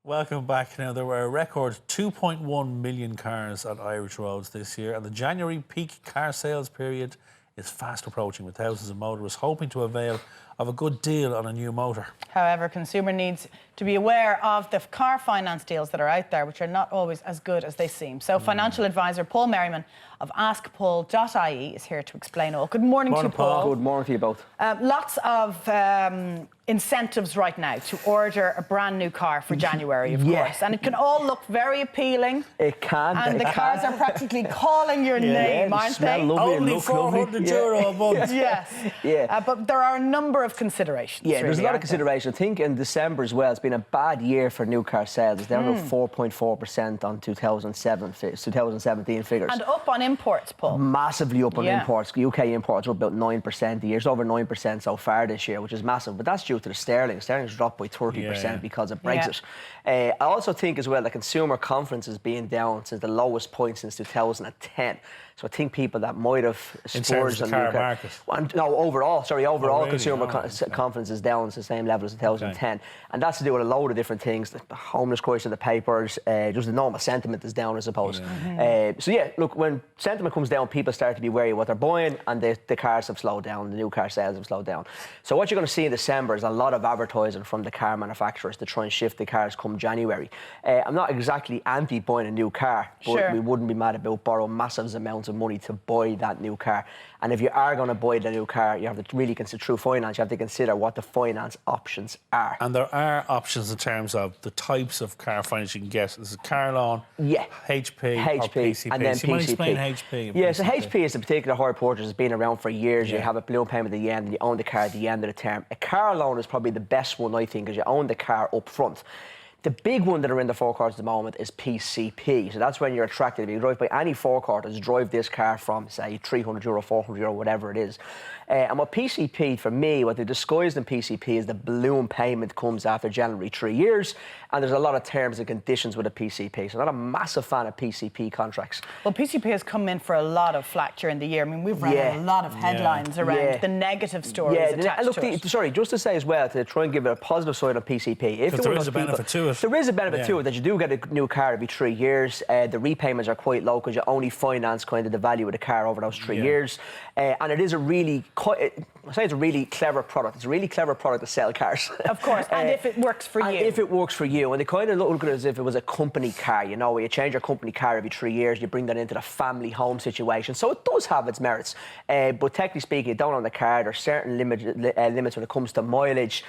Welcome back. Now, there were a record 2.1 million cars on Irish roads this year, and the January peak car sales period is fast approaching, with thousands of motorists hoping to avail of a good deal on a new motor. However, consumer needs to be aware of the car finance deals that are out there, which are not always as good as they seem. So financial advisor Paul Merriman of askpaul.ie is here to explain all. Good morning to you, Paul. Good morning to you both. Lots of incentives right now to order a brand new car for January, of course. And it can all look very appealing. It can. And the cars are practically calling your name, aren't they? Only €400 a month. Yes. But there are a number of considerations. Yeah, there's a lot of consideration. I think in December as well, it's been a bad year for new car sales. It's down about 4.4% on 2017 figures. And up on imports, Paul. Massively up on imports. UK imports are up about 9% a year. It's over 9% so far this year, which is massive. But that's due to the sterling. Sterling's dropped by 30% because of Brexit. I also think as well that consumer confidence is being down since the lowest point since 2010. So I think people that might have splurged on new car market. No, overall consumer confidence is down to the same level as 2010. And that's to do with a load of different things. The homeless crisis in the papers, just the normal sentiment is down, I suppose. So yeah, look, when sentiment comes down, people start to be wary of what they're buying, and the cars have slowed down, the new car sales have slowed down. So what you're going to see in December is a lot of advertising from the car manufacturers to try and shift the cars come January. I'm not exactly anti buying a new car, but we wouldn't be mad about borrowing massive amounts of money to buy that new car. And if you are going to buy the new car, you have to really consider through finance. You have to consider what the finance options are. And there are options in terms of the types of car finance you can get. There's a car loan, HP, or PCP. And then so you PCP. Explain HP. Yeah, so HP is a particular hire purchase that's been around for years. You have a balloon payment at the end, and you own the car at the end of the term. A car loan is probably the best one, I think, because you own the car up front. The big one that are in the forecourt at the moment is PCP. So that's when you're attracted. If you drive by any forecourt, drive this car from, say, €300, €400, whatever it is. And what PCP, for me, what they disguised in PCP is the balloon payment comes after generally 3 years. And there's a lot of terms and conditions with a PCP. So I'm not a massive fan of PCP contracts. Well, PCP has come in for a lot of flack during the year. I mean, we've read a lot of headlines around the negative stories attached to it. Sorry, just to say as well, to try and give it a positive side on PCP. If there is a benefit to it. There is a benefit to it, that you do get a new car every 3 years. The repayments are quite low because you only finance kind of the value of the car over those 3 years. And it is a really, I say it's a really clever product. It's a really clever product to sell cars. Of course, and if it works for you. If it works for you. And they kind of look at it as if it was a company car, you know, where you change your company car every 3 years, you bring that into the family home situation. So it does have its merits. But technically speaking, you don't own the car. There's certain limits when it comes to mileage.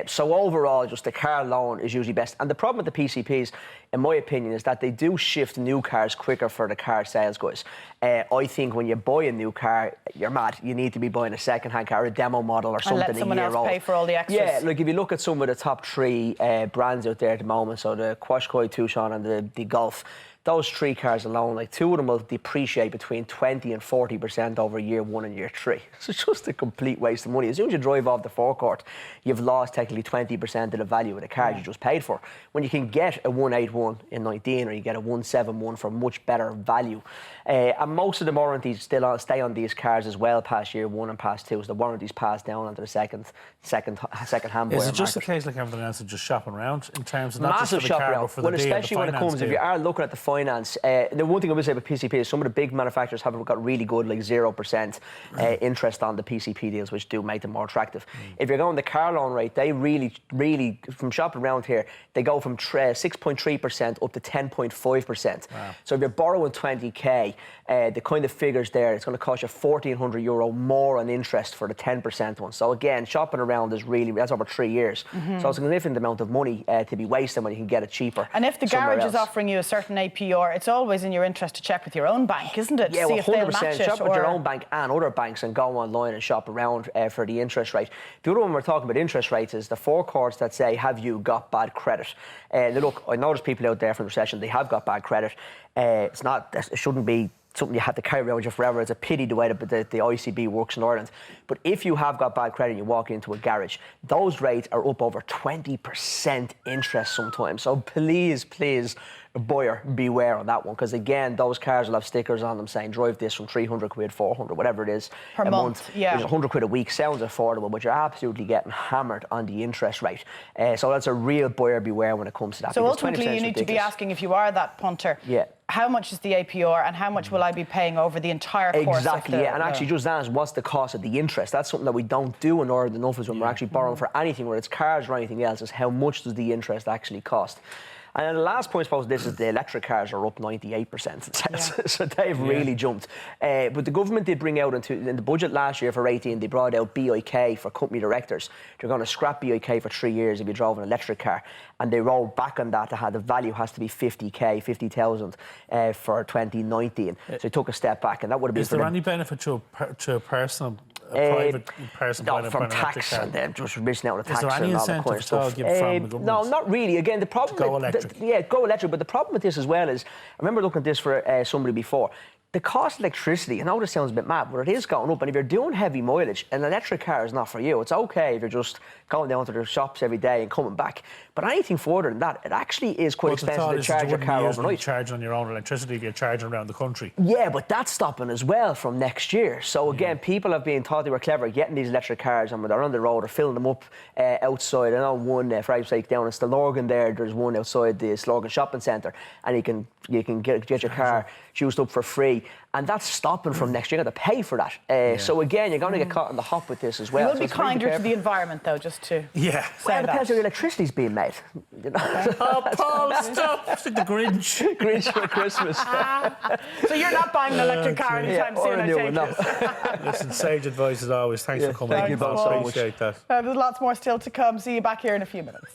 So overall, just the car loan is usually best. And the problem with the PCPs, in my opinion, is that they do shift new cars quicker for the car sales guys. I think when you buy a new car, you're mad. You need to be buying a second-hand car, a demo model or something, and let someone else pay for all the extras. Yeah, like if you look at some of the top three brands out there at the moment, so the Qashqai, Tucson and the Golf, those three cars alone, like two of them will depreciate between 20 and 40% over year 1 and year 3. So it's just a complete waste of money. As soon as you drive off the forecourt, you've lost technically 20% of the value of the car you just paid for. When you can get a 181 in 19 or you get a 171 for much better value. And most of the warranties still stay on these cars as well past year 1 and past 2. So the warranties pass down onto the second hand buyer. Is it just a case like everything else of just shopping around in terms of not massive just for the car, but for the deal, especially when it comes, if you are looking at the finance, the one thing I would say about PCP is some of the big manufacturers have got really good, like 0% interest on the PCP deals, which do make them more attractive. If you're going the car loan rate, they really, from shopping around here, they go from 6.3% up to 10.5%. Wow. So if you're borrowing 20k, the kind of figures there, it's going to cost you €1,400 more on interest for the 10% one. So again, shopping around is that's over 3 years. So it's a significant amount of money to be wasting when you can get it cheaper. And if the garage is offering you a certain APR, it's always in your interest to check with your own bank, isn't it? Yeah, see well, 100%. Shop with your own bank and other banks and go online and shop around for the interest rate. The other one we're talking about interest rates is the forecourts that say, have you got bad credit? Look, I know there's people out there from the recession, they have got bad credit. It shouldn't be something you have to carry around with you forever. It's a pity the way that the ICB works in Ireland. But if you have got bad credit and you walk into a garage, those rates are up over 20% interest sometimes. So please, buyer, beware on that one. Because again, those cars will have stickers on them saying, drive this from 300 quid, 400, whatever it is. Per month, yeah. 100 quid a week sounds affordable, but you're absolutely getting hammered on the interest rate. So that's a real buyer beware when it comes to that. So ultimately, you need to be asking, if you are that punter, how much is the APR and how much will I be paying over the entire course? Exactly, yeah. And actually, just ask what's the cost of the interest. That's something that we don't do in Ireland enough, is when we're actually borrowing for anything, whether it's cars or anything else, is how much does the interest actually cost. And then the last point, I suppose, this is the electric cars are up 98%. So they've really jumped. But the government did bring out in the budget last year for 18, they brought out BIK for company directors. They're going to scrap BIK for 3 years if you drove an electric car. And they rolled back on that to have the value has to be 50,000 for 2019. So they took a step back, and that would have been. Is there any benefit to a person? A private person no, from tax and then just missing out on the tax. Is there any incentive from the government? No, not really. Again, the problem. Go electric. Go electric. But the problem with this as well is, I remember looking at this for somebody before. The cost of electricity, I know this sounds a bit mad, but it is going up. And if you're doing heavy mileage, an electric car is not for you. It's okay if you're just going down to the shops every day and coming back. But anything further than that, it actually is quite expensive to charge your car overnight. Charging on your own electricity, you're charging around the country. Yeah, but that's stopping as well from next year. So again, people have been thought they were clever getting these electric cars, and when they're on the road, they're filling them up outside. I know one, for argument's sake, down in Stillorgan there's one outside the Stillorgan shopping centre, and you can get your car juiced up for free. And that's stopping from next year. You got to pay for that. So again, you're going to get caught in the hop with this as well. You will be kinder to the environment, though, just to well, it depends how your electricity's being made. You know? Oh, Paul, stop! It's like the Grinch. Grinch for Christmas. So you're not buying an electric car anytime soon, I take it. Listen, sage advice as always. Thanks for coming. Thank you both so much. Appreciate that. There's lots more still to come. See you back here in a few minutes.